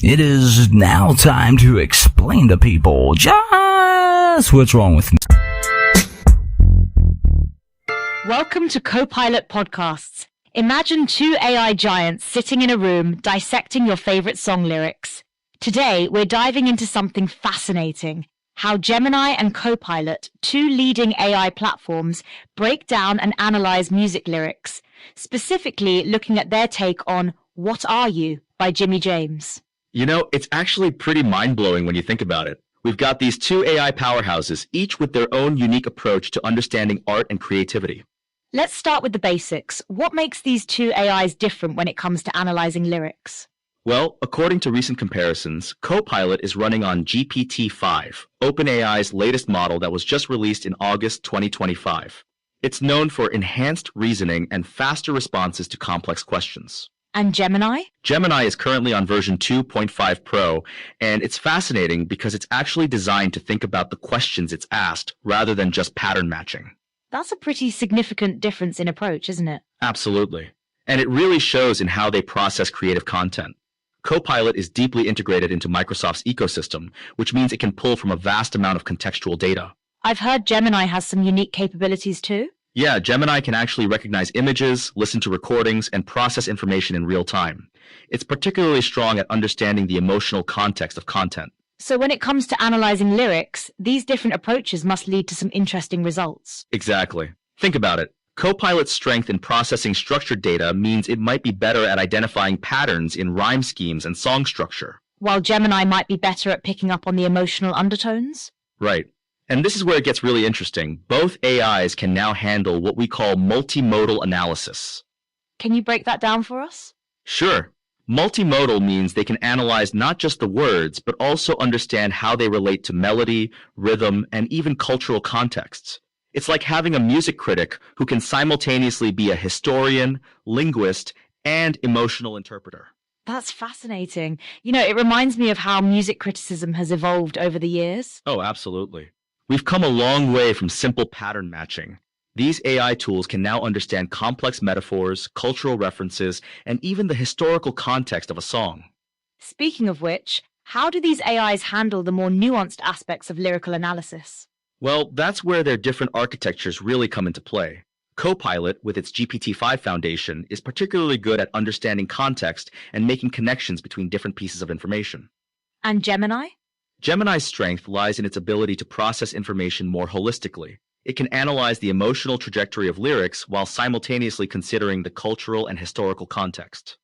It is now time to explain to people just what's wrong with me. Welcome to COPILOT Podcasts. Imagine two AI giants sitting in a room dissecting your favorite song lyrics. Today, we're diving into something fascinating: how Gemini and COPILOT, two leading AI platforms, break down and analyze music lyrics, specifically looking at their take on What Are You by Jimmy James. You know, it's actually pretty mind-blowing when you think about it. We've got these two AI powerhouses, each with their own unique approach to understanding art and creativity. Let's start with the basics. What makes these two AIs different when it comes to analyzing lyrics? Well, according to recent comparisons, COPILOT is running on GPT-5, OpenAI's latest model that was just released in August 2025. It's known for enhanced reasoning and faster responses to complex questions. And Gemini? Gemini is currently on version 2.5 Pro, and it's fascinating because it's actually designed to think about the questions it's asked rather than just pattern matching. That's a pretty significant difference in approach, isn't it? Absolutely. And it really shows in how they process creative content. COPILOT is deeply integrated into Microsoft's ecosystem, which means it can pull from a vast amount of contextual data. I've heard Gemini has some unique capabilities too. Yeah, Gemini can actually recognize images, listen to recordings, and process information in real time. It's particularly strong at understanding the emotional context of content. So when it comes to analyzing lyrics, these different approaches must lead to some interesting results. Exactly. Think about it. COPILOT's strength in processing structured data means it might be better at identifying patterns in rhyme schemes and song structure. While Gemini might be better at picking up on the emotional undertones? Right. And this is where it gets really interesting. Both AIs can now handle what we call multimodal analysis. Can you break that down for us? Sure. Multimodal means they can analyze not just the words, but also understand how they relate to melody, rhythm, and even cultural contexts. It's like having a music critic who can simultaneously be a historian, linguist, and emotional interpreter. That's fascinating. You know, it reminds me of how music criticism has evolved over the years. Oh, absolutely. We've come a long way from simple pattern matching. These AI tools can now understand complex metaphors, cultural references, and even the historical context of a song. Speaking of which, how do these AIs handle the more nuanced aspects of lyrical analysis? Well, that's where their different architectures really come into play. COPILOT, with its GPT-5 foundation, is particularly good at understanding context and making connections between different pieces of information. And Gemini? Gemini's strength lies in its ability to process information more holistically. It can analyze the emotional trajectory of lyrics while simultaneously considering the cultural and historical context.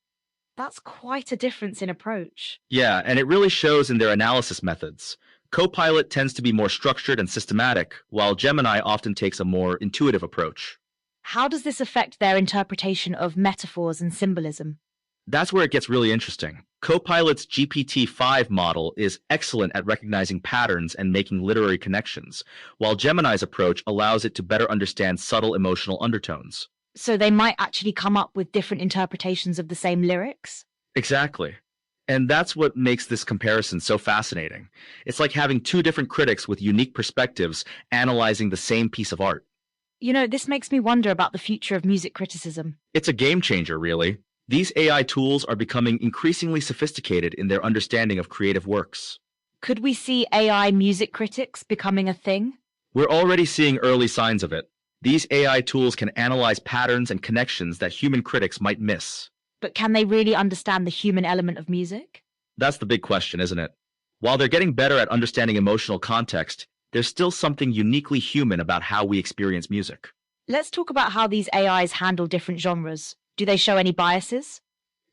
That's quite a difference in approach. Yeah, and it really shows in their analysis methods. COPILOT tends to be more structured and systematic, while Gemini often takes a more intuitive approach. How does this affect their interpretation of metaphors and symbolism? That's where it gets really interesting. COPILOT's GPT-5 model is excellent at recognizing patterns and making literary connections, while Gemini's approach allows it to better understand subtle emotional undertones. So they might actually come up with different interpretations of the same lyrics? Exactly. And that's what makes this comparison so fascinating. It's like having two different critics with unique perspectives analyzing the same piece of art. You know, this makes me wonder about the future of music criticism. It's a game changer, really. These AI tools are becoming increasingly sophisticated in their understanding of creative works. Could we see AI music critics becoming a thing? We're already seeing early signs of it. These AI tools can analyze patterns and connections that human critics might miss. But can they really understand the human element of music? That's the big question, isn't it? While they're getting better at understanding emotional context, there's still something uniquely human about how we experience music. Let's talk about how these AIs handle different genres. Do they show any biases?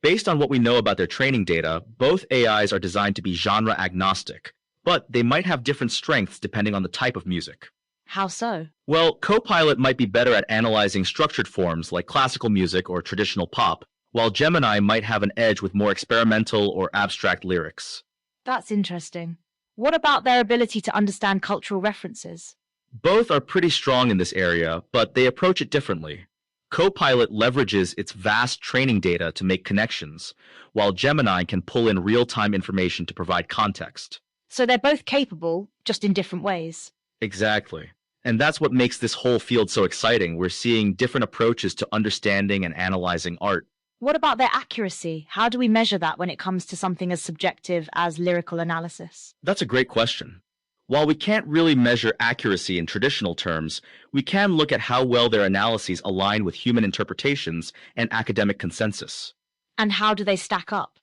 Based on what we know about their training data, both AIs are designed to be genre agnostic, but they might have different strengths depending on the type of music. How so? Well, COPILOT might be better at analyzing structured forms like classical music or traditional pop, while Gemini might have an edge with more experimental or abstract lyrics. That's interesting. What about their ability to understand cultural references? Both are pretty strong in this area, but they approach it differently. COPILOT leverages its vast training data to make connections, while Gemini can pull in real-time information to provide context. So they're both capable, just in different ways. Exactly. And that's what makes this whole field so exciting. We're seeing different approaches to understanding and analyzing art. What about their accuracy? How do we measure that when it comes to something as subjective as lyrical analysis? That's a great question. While we can't really measure accuracy in traditional terms, we can look at how well their analyses align with human interpretations and academic consensus. And how do they stack up?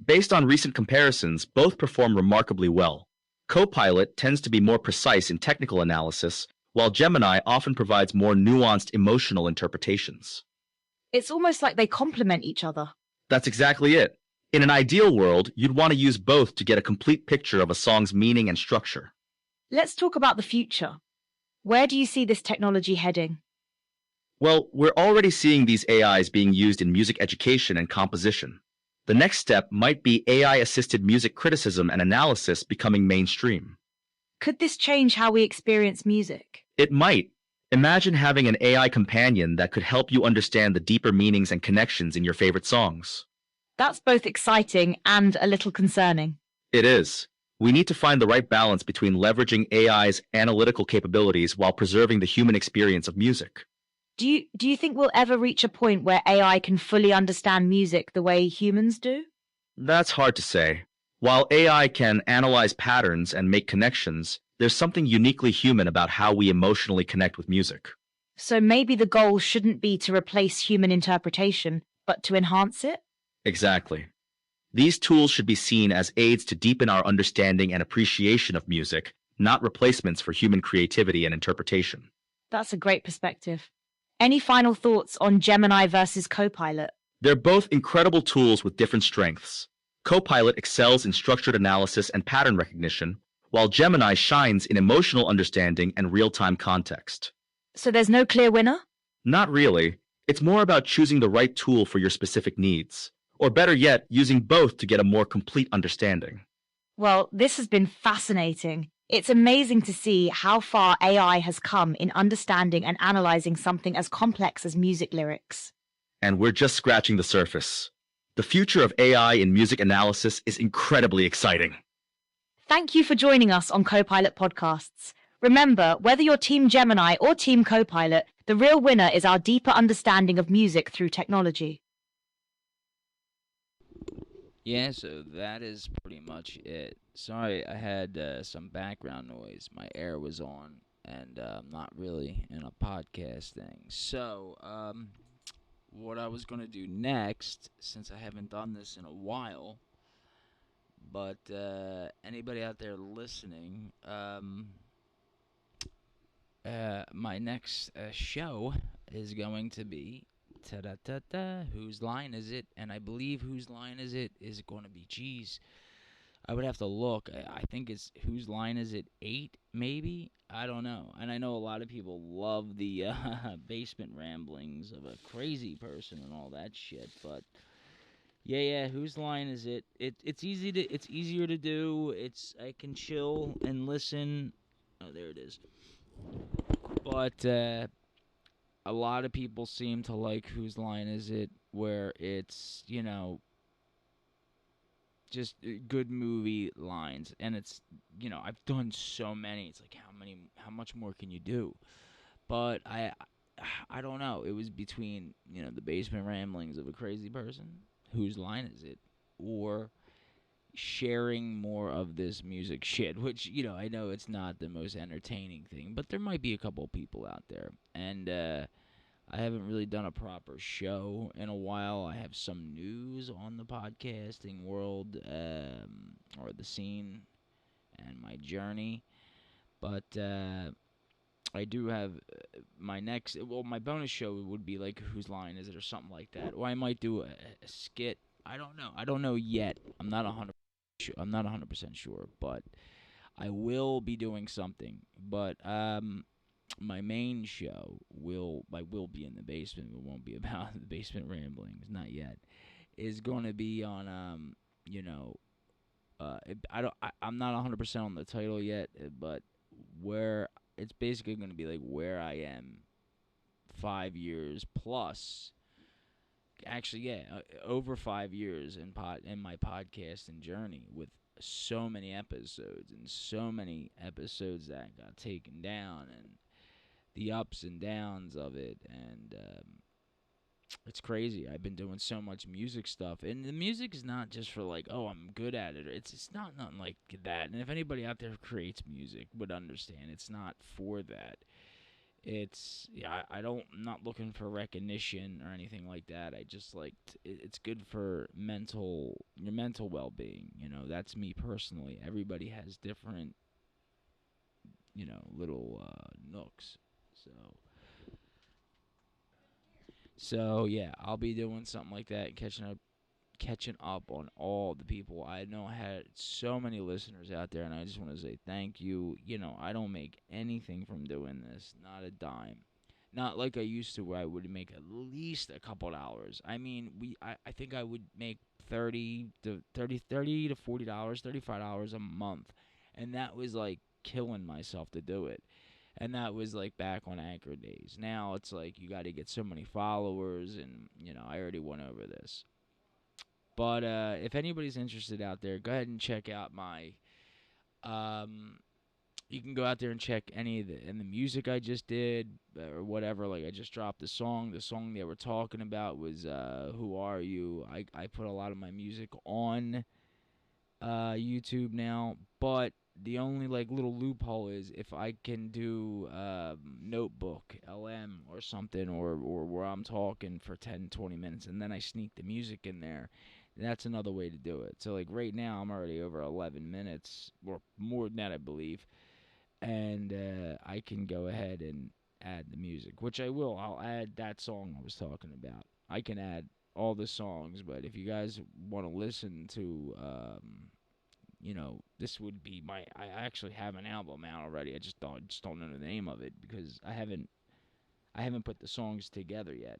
Based on recent comparisons, both perform remarkably well. Copilot tends to be more precise in technical analysis, while Gemini often provides more nuanced emotional interpretations. It's almost like they complement each other. That's exactly it. In an ideal world, you'd want to use both to get a complete picture of a song's meaning and structure. Let's talk about the future. Where do you see this technology heading? Well, we're already seeing these AIs being used in music education and composition. The next step might be AI-assisted music criticism and analysis becoming mainstream. Could this change how we experience music? It might. Imagine having an AI companion that could help you understand the deeper meanings and connections in your favorite songs. That's both exciting and a little concerning. It is. We need to find the right balance between leveraging AI's analytical capabilities while preserving the human experience of music. Do you think we'll ever reach a point where AI can fully understand music the way humans do? That's hard to say. While AI can analyze patterns and make connections, there's something uniquely human about how we emotionally connect with music. So maybe the goal shouldn't be to replace human interpretation, but to enhance it? Exactly. These tools should be seen as aids to deepen our understanding and appreciation of music, not replacements for human creativity and interpretation. That's a great perspective. Any final thoughts on Gemini versus Copilot? They're both incredible tools with different strengths. Copilot excels in structured analysis and pattern recognition, while Gemini shines in emotional understanding and real-time context. So there's no clear winner? Not really. It's more about choosing the right tool for your specific needs. Or better yet, using both to get a more complete understanding. Well, this has been fascinating. It's amazing to see how far AI has come in understanding and analyzing something as complex as music lyrics. And we're just scratching the surface. The future of AI in music analysis is incredibly exciting. Thank you for joining us on Copilot Podcasts. Remember, whether you're Team Gemini or Team Copilot, the real winner is our deeper understanding of music through technology. Yeah, so that is pretty much it. Sorry, I had some background noise. My air was on, and I'm not really in a podcast thing. So, what I was going to do next, since I haven't done this in a while, but anybody out there listening, my next show is going to be ta-da-ta-ta, Whose Line Is It? And I believe Whose Line Is It is going to be, geez, I would have to look. I think it's Whose Line Is It 8, maybe? I don't know. And I know a lot of people love the basement ramblings of a crazy person and all that shit, but yeah, Whose Line Is It? It's easier to do. I can chill and listen. Oh, there it is. But a lot of people seem to like Whose Line Is It, where it's, just good movie lines. And it's, I've done so many. It's like, how much more can you do? But I don't know. It was between, the basement ramblings of a crazy person, Whose Line Is It, or sharing more of this music shit, which, I know it's not the most entertaining thing, but there might be a couple people out there. And I haven't really done a proper show in a while. I have some news on the podcasting world, or the scene and my journey. But I do have my bonus show would be like Whose Line Is It or something like that. Or I might do a skit. I don't know. I don't know yet. I'm not 100% sure, but I will be doing something. But my main show will be in the basement. It won't be about the basement ramblings, not yet. Is going to be on I'm not 100% on the title yet, but where it's basically going to be like where I am 5 years plus. Actually, yeah, over 5 years in my podcasting journey, with so many episodes that got taken down, and the ups and downs of it, and it's crazy. I've been doing so much music stuff, and the music is not just for like, oh, I'm good at it. It's not nothing like that. And if anybody out there who creates music would understand, it's not for that. It's yeah, I don't. I'm not looking for recognition or anything like that. I just like it's good for your mental well being. That's me personally. Everybody has different little nooks. So yeah, I'll be doing something like that, catching up on all the people. I know I had so many listeners out there, and I just want to say thank you. I don't make anything from doing this, not a dime. Not like I used to, where I would make at least a couple dollars. I mean, I think I would make $30 to $40, $35 a month, and that was like killing myself to do it. And that was like back on Anchor days. Now it's like you got to get so many followers, and I already went over this. But if anybody's interested out there, go ahead and check out my. You can go out there and check any of the music I just did or whatever. Like I just dropped a song. The song they were talking about was "Who Are You." I put a lot of my music on YouTube now, but the only like little loophole is if I can do Notebook LM or something, or where I'm talking for 10-20 minutes and then I sneak the music in there. That's another way to do it. So like right now I'm already over 11 minutes or more than that, I believe, and I can go ahead and add the music, which I will. I'll add that song I was talking about. I can add all the songs, but if you guys want to listen to this would be I actually have an album out already. I just don't know the name of it because I haven't put the songs together yet.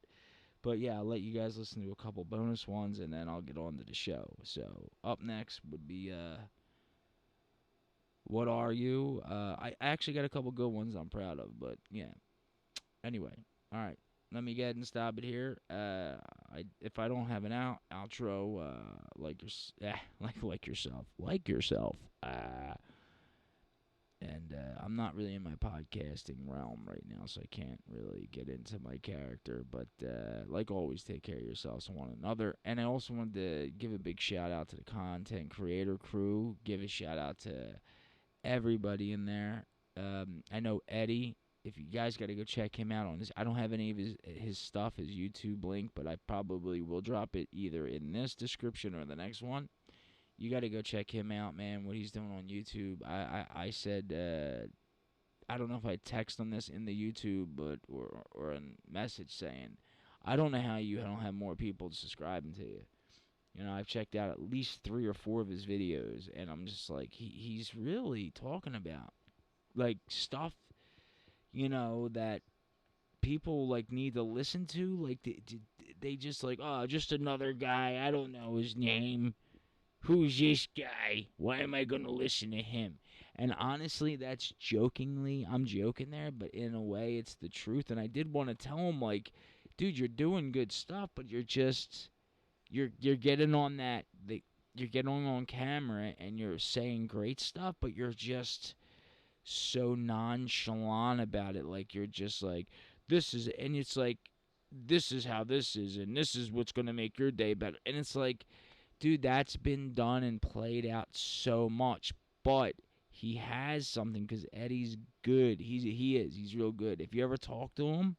But yeah, I'll let you guys listen to a couple bonus ones, and then I'll get on to the show. So up next would be What Are You? I actually got a couple good ones I'm proud of, but yeah. Anyway, all right. Let me go ahead and stop it here. If I don't have an outro, like yourself. And I'm not really in my podcasting realm right now, so I can't really get into my character. But like always, take care of yourselves and one another. And I also wanted to give a big shout out to the content creator crew. Give a shout out to everybody in there. I know Eddie. If you guys got to go check him out on his, I don't have any of his stuff, his YouTube link, but I probably will drop it either in this description or the next one. You got to go check him out, man. What he's doing on YouTube. I said I don't know if I text on this in the YouTube, but or a message saying I don't know how you don't have more people subscribing to you. I've checked out at least 3 or 4 of his videos, and I'm just like he's really talking about like stuff that people like need to listen to. Like they just like, oh, just another guy. I don't know his name. Who's this guy? Why am I gonna listen to him? And honestly, that's jokingly. I'm joking there, but in a way, it's the truth. And I did want to tell him, like, dude, you're doing good stuff, but you're getting on that. You're getting on camera and you're saying great stuff, but you're just so nonchalant about it. Like you're just like, this is, and it's like, this is how this is, and this is what's gonna make your day better. And it's like, dude, that's been done and played out so much. But he has something because Eddie's good. He's real good. If you ever talk to him,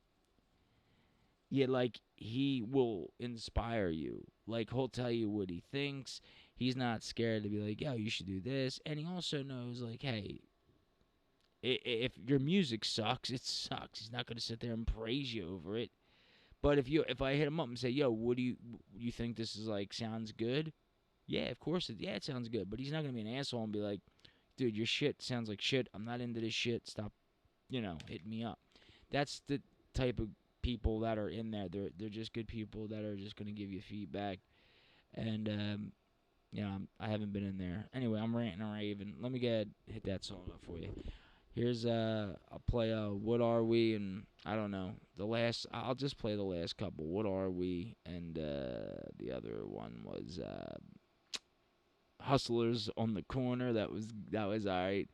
yeah, like he will inspire you. Like he'll tell you what he thinks. He's not scared to be like, yo, you should do this. And he also knows, like, hey, if your music sucks, it sucks. He's not gonna sit there and praise you over it. But if I hit him up and say, yo, what do you think this is like? Sounds good? Yeah, of course it sounds good. But he's not gonna be an asshole and be like, dude, your shit sounds like shit. I'm not into this shit. Stop, hitting me up. That's the type of people that are in there. They're just good people that are just gonna give you feedback. And I haven't been in there. Anyway, I'm ranting and raving. Let me hit that song up for you. Here's I'll play What Are We, and I don't know I'll just play the last couple. What Are We, and the other one was Hustlers on the Corner. That was alright.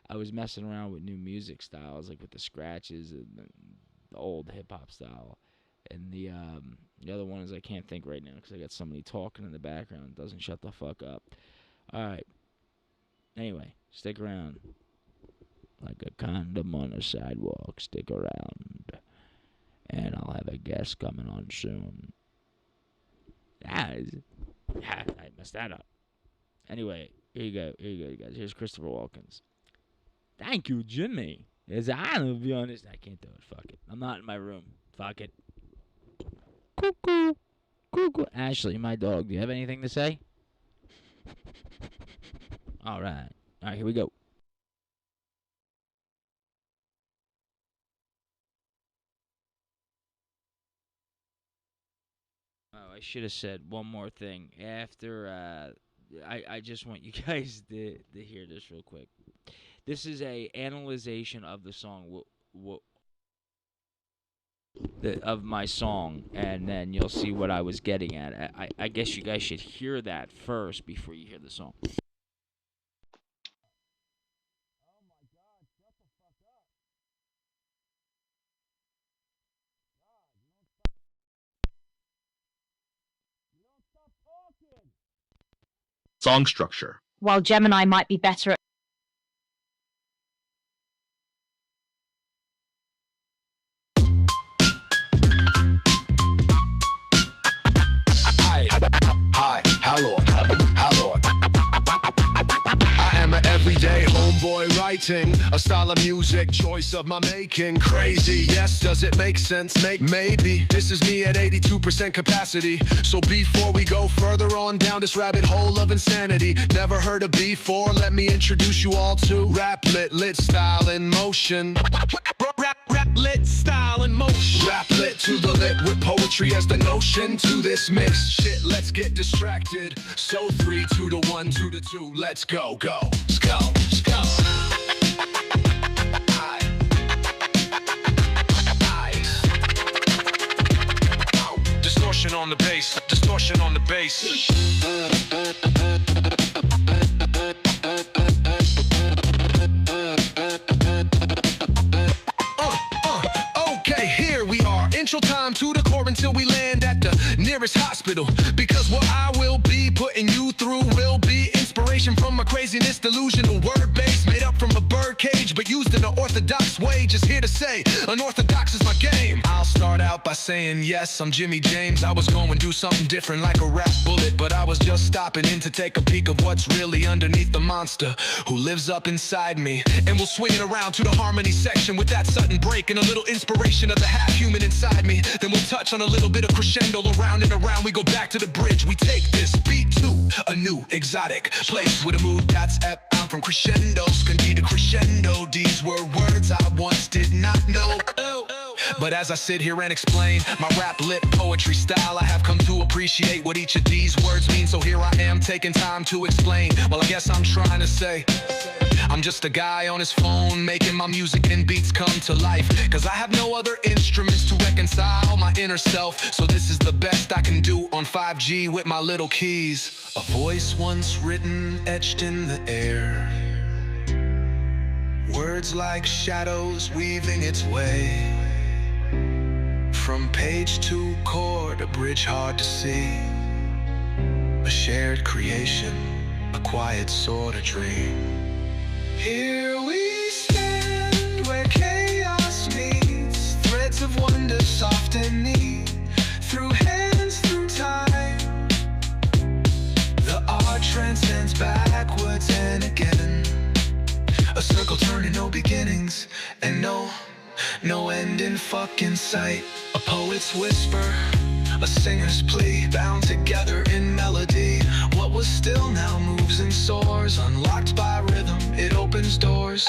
I was messing around with new music styles, like with the scratches and the old hip hop style, And the other one is I can't think right now because I got somebody talking in the background. It doesn't shut the fuck up. All right. Anyway, stick around. Like a condom on a sidewalk. Stick around. And I'll have a guest coming on soon. I messed that up. Anyway, here you go, you guys. Here's Christopher Walken's. Thank you, Jimmy. It's an honor to be on this. I can't do it. Fuck it. I'm not in my room. Fuck it. Cuckoo. Cuckoo. Ashley, my dog, do you have anything to say? All right. All right, here we go. Oh, I should have said one more thing. After, I just want you guys to hear this real quick. This is a analyzation of the song, of my song, and then you'll see what I was getting at. I guess you guys should hear that first before you hear the song. Song structure. While Gemini might be better at Hi, hello. I am an everyday homeboy writing a style of music, choice of my making. Crazy, yes, does it make sense? Maybe. This is me at 82% capacity. So before we go further on down this rabbit hole of insanity, never heard of before, let me introduce you all to rap lit style in motion. Rap lit style in motion. Rap lit to the lit with poetry as the notion to this mix. Shit, let's get distracted. So 3, 2 to 1, 2 to 2, let's go. Let's go. Distortion on the bass, distortion on the bass. Okay, here we are. Intro time to the core until we land at the nearest hospital. Because what I will be putting you through will be inspiration from my craziness, delusional word base made up from a bird cage, but used in an orthodox way. Just here to say, unorthodox is my game. I'll start out by saying yes, I'm Jimmy James. I was going to do something different like a rap bullet, but I was just stopping in to take a peek of what's really underneath the monster who lives up inside me. And we'll swing it around to the harmony section with that sudden break and a little inspiration of the half-human inside me. Then we'll touch on a little bit of crescendo. Around and around we go back to the bridge. We take this beat to a new exotic place with a mood that's bound from crescendos. Can be the crescendo. These were words I once did not know. But as I sit here and explain my rap lit poetry style, I have come to appreciate what each of these words mean. So here I am taking time to explain. Well, I guess I'm trying to say I'm just a guy on his phone making my music and beats come to life. Cause I have no other instruments to reconcile my inner self. So this is the best I can do on 5G with my little keys. A voice once written, etched in the air. Words like shadows weaving its way. From page to chord, a bridge hard to see. A shared creation, a quiet sort of dream. Here we stand where chaos meets. Threads of wonder soft and neat. Through hands, through time. The art transcends backwards and again. A circle turning, no beginnings. And no end in fucking sight. A poet's whisper, a singer's plea, bound together in melody. What was still now moves and soars. Unlocked by rhythm, it opens doors.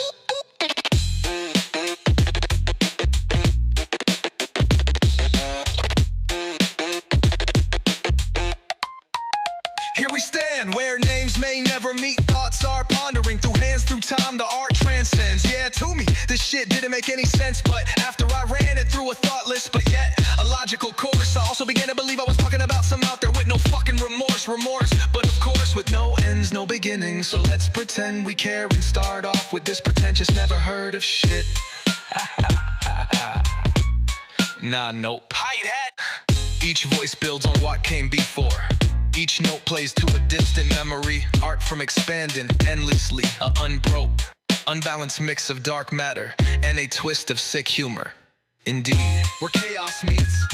Here we stand, where names may never meet. Thoughts are pondering through hands, through time. The art transcends. Yeah, to me, this shit didn't make any sense. But after I ran it through a thoughtless, but yet a logical course, I also began to believe I was talking about some out there with no fucking remorse. But of course, with no ends, no beginnings. So let's pretend we care and start off with this pretentious, never heard of shit. Nah, nope. Hide hat. Each voice builds on what came before. Each note plays to a distant memory. Art from expanding endlessly. A unbalanced mix of dark matter and a twist of sick humor. Indeed, where chaos meets,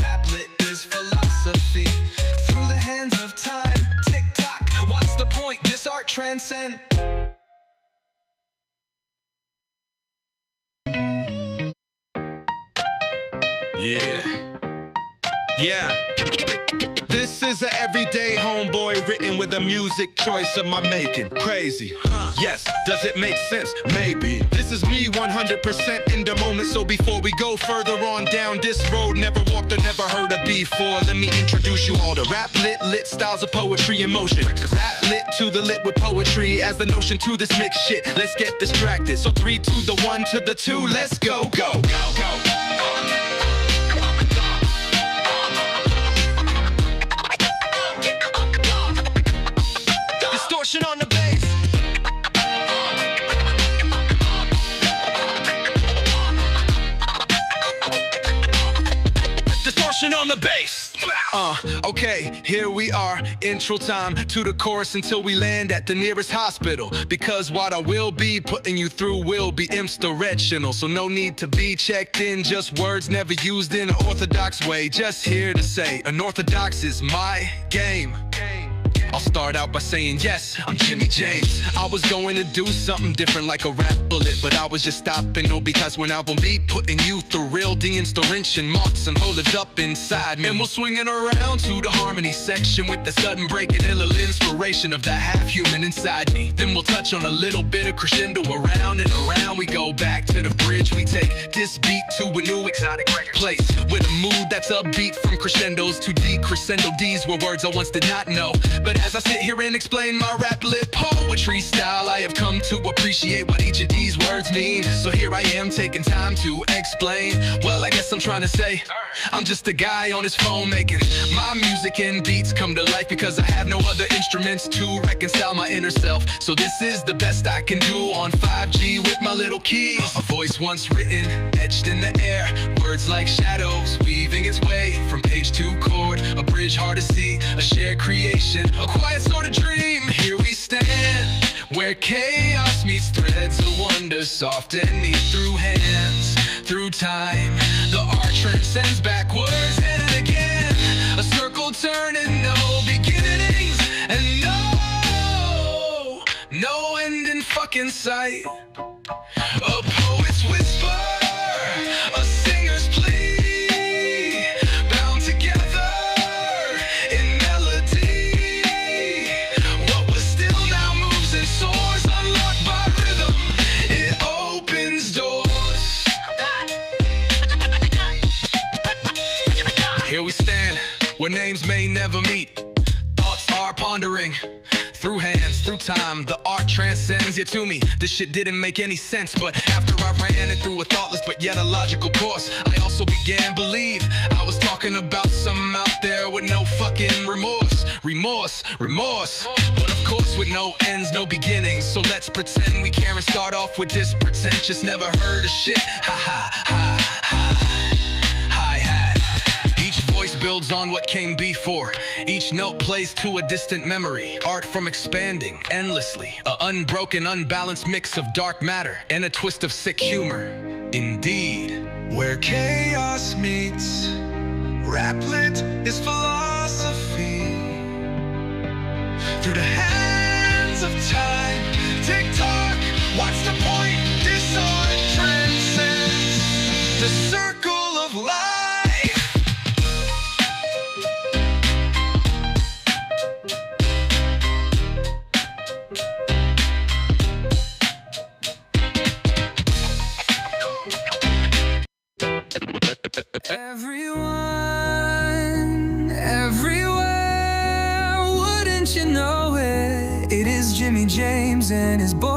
rap lit is philosophy. Through the hands of time, tick-tock, what's the point? This art transcends. Yeah. This is an everyday homeboy written with a music choice of my making. Crazy. Yes, does it make sense? Maybe. This is me 100% in the moment. So before we go further on down this road, never walked or never heard of before, let me introduce you all to rap lit styles of poetry in motion. Rap lit to the lit with poetry as the notion to this mixed shit. Let's get distracted. So 3 to the 1 to the 2. Let's go, go, go, go. Distortion on the bass. Distortion on the bass. Okay, here we are, intro time to the chorus until we land at the nearest hospital. Because what I will be putting you through will be inspirational. So no need to be checked in, just words never used in an orthodox way. Just here to say, unorthodox is my game. I'll start out by saying yes, I'm Jimmy James. I was going to do something different like a rap bullet, but I was just stopping, no, because when album beat putting you through real de-installation marks and hold it up inside me. And we'll swing it around to the harmony section with the sudden break and a little inspiration of that half-human inside me. Then we'll touch on a little bit of crescendo around and around. We go back to the bridge, we take this beat to a new exotic place with a mood that's upbeat from crescendos to decrescendo D's where words I once did not know. But as I sit here and explain my rap lit poetry style, I have come to appreciate what each of these words mean. So here I am taking time to explain. Well, I guess I'm trying to say I'm just a guy on his phone making my music and beats come to life because I have no other instruments to reconcile my inner self. So this is the best I can do on 5G with my little keys. A voice once written, etched in the air, words like shadows weaving its way from page to chord, a bridge hard to see, a shared creation, a quiet sort of dream. Here we stand, where chaos meets threads of wonder, soft and neat through hands, through time. The art transcends backwards and again, a circle turning, no beginnings and no end in fucking sight. A poet's whisper, a singer's plea, bound together in melody. What was still now moves and soars, unlocked by rhythm. It opens doors. Here we stand, where names may never meet. Thoughts are pondering. Through hands, through time, the art transcends. Yeah, to me, this shit didn't make any sense. But after I ran it through a thoughtless but yet a logical course, I also began believe I was talking about something out there with no fucking remorse. But of course with no ends, no beginnings. So let's pretend we care and start off with this pretentious, never heard of shit. Ha ha ha ha. Voice builds on what came before. Each note plays to a distant memory. Art from expanding endlessly. A unbroken, unbalanced mix of dark matter and a twist of sick humor. Indeed, where chaos meets, rap lit is philosophy. Through the hands of time, tick-tock, what's the point? This art transcends the circle of life. Everywhere, wouldn't you know it? It is Jimmy James and his boy,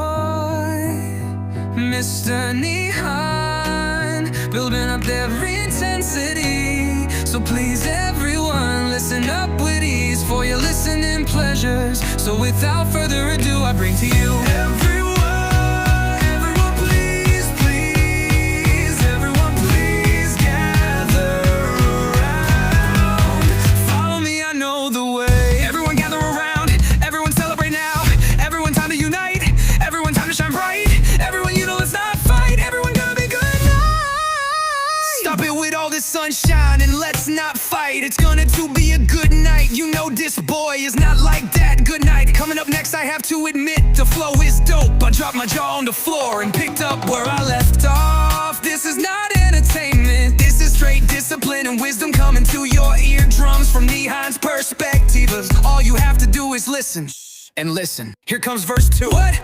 Mr. Neon, building up every intensity. So please everyone, listen up with ease for your listening pleasures. So without further ado, I bring to you everyone. Please, everyone, please gather around. wanted to be a good night. You know this boy is not like that. Good night. Coming up next, I have to admit the flow is dope. I dropped my jaw on the floor and picked up where I left off. This is not entertainment. This is straight discipline and wisdom coming to your eardrums from Nihon's perspective. All you have to do is listen and listen. Here comes verse 2. What?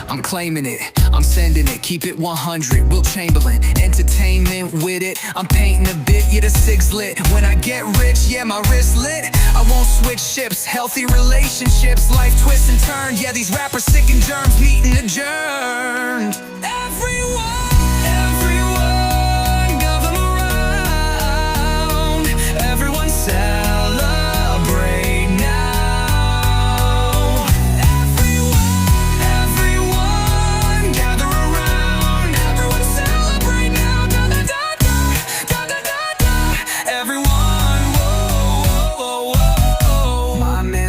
I'm claiming it, I'm sending it, keep it 100, Will Chamberlain, entertainment with it. I'm painting a bit, yeah, the sig's lit. When I get rich, yeah, my wrist lit. I won't switch ships, healthy relationships, life twists and turns. Yeah, these rappers sick and germs, meeting adjourned. Everyone, gather around. Everyone celebrate now.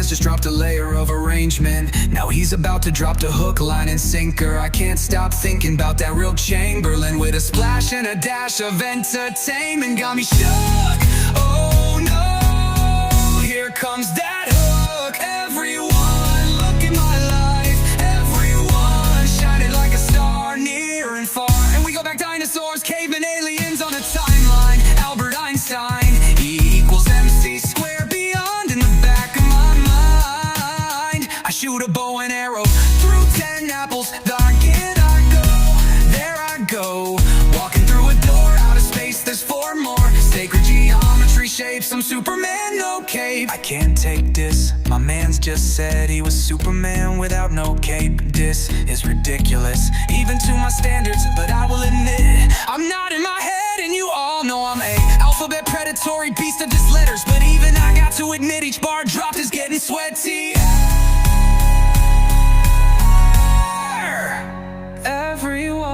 Just dropped a layer of arrangement. Now he's about to drop the hook, line, and sinker. I can't stop thinking about that real Chamberlain with a splash and a dash of entertainment. Got me shook. Oh no, here comes that hook. Everyone, look at my life. Everyone shining like a star, near and far. And we go back dinosaurs, cavemen, aliens on a timeline. Albert Einstein, E equals MC squared. Beyond in the back of my mind, I shoot a bow and arrow through 10 apples. There I go, walking through a door, out of space, there's 4 more. Sacred geometry shapes, I'm Superman, no cape. I can't take this, my man's just said he was Superman without no cape. This is ridiculous, even to my standards, but I will admit, I'm not in my head, and you all know I'm a alphabet predatory beast of just letters. But even I got to admit, each bar dropped is getting sweaty. Everyone,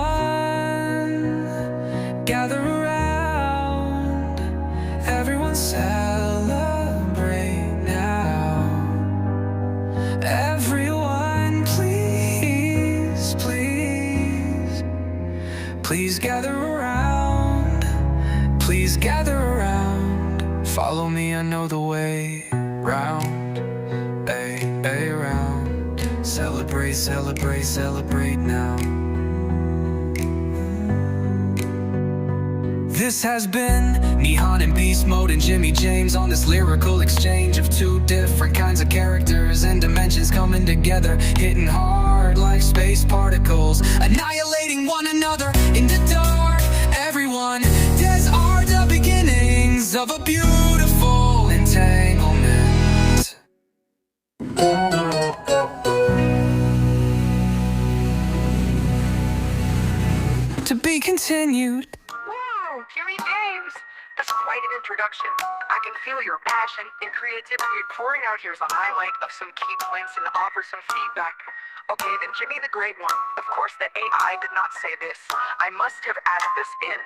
gather around. Everyone celebrate now. Everyone, please, please, please gather around. Please gather around. Follow me, I know the way round. Ay, round. Celebrate, celebrate, celebrate now. This has been Nihon in beast mode and Jimmy James on this lyrical exchange of 2 different kinds of characters and dimensions coming together, hitting hard like space particles, annihilating one another in the dark. Everyone, these are the beginnings of a beautiful entanglement. To be continued. Jimmy James! That's quite an introduction. I can feel your passion and creativity pouring out here as a highlight of some key points and offer some feedback. Okay, then Jimmy the Great One. Of course, the AI did not say this. I must have added this in.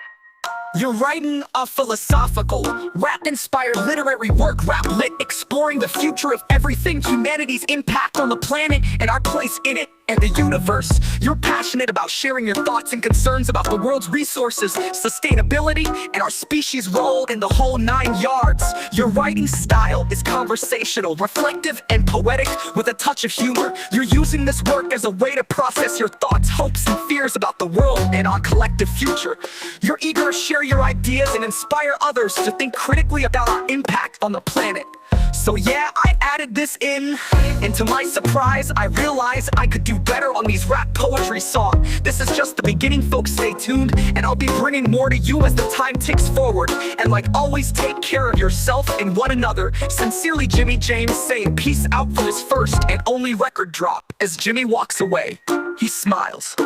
You're writing a philosophical, rap-inspired literary work, rap lit, exploring the future of everything, humanity's impact on the planet and our place in it and the universe. You're passionate about sharing your thoughts and concerns about the world's resources, sustainability, and our species' role in the whole 9 yards. Your writing style is conversational, reflective, and poetic with a touch of humor. You're using this work as a way to process your thoughts, hopes, and fears about the world and our collective future. You're eager to share your ideas and inspire others to think critically about our impact on the planet. So yeah, I added this in, and to my surprise, I realized I could do better on these rap poetry songs. This is just the beginning, folks, stay tuned, and I'll be bringing more to you as the time ticks forward. And like always, take care of yourself and one another. Sincerely, Jimmy James, saying peace out for his first and only record drop. As Jimmy walks away, he smiles.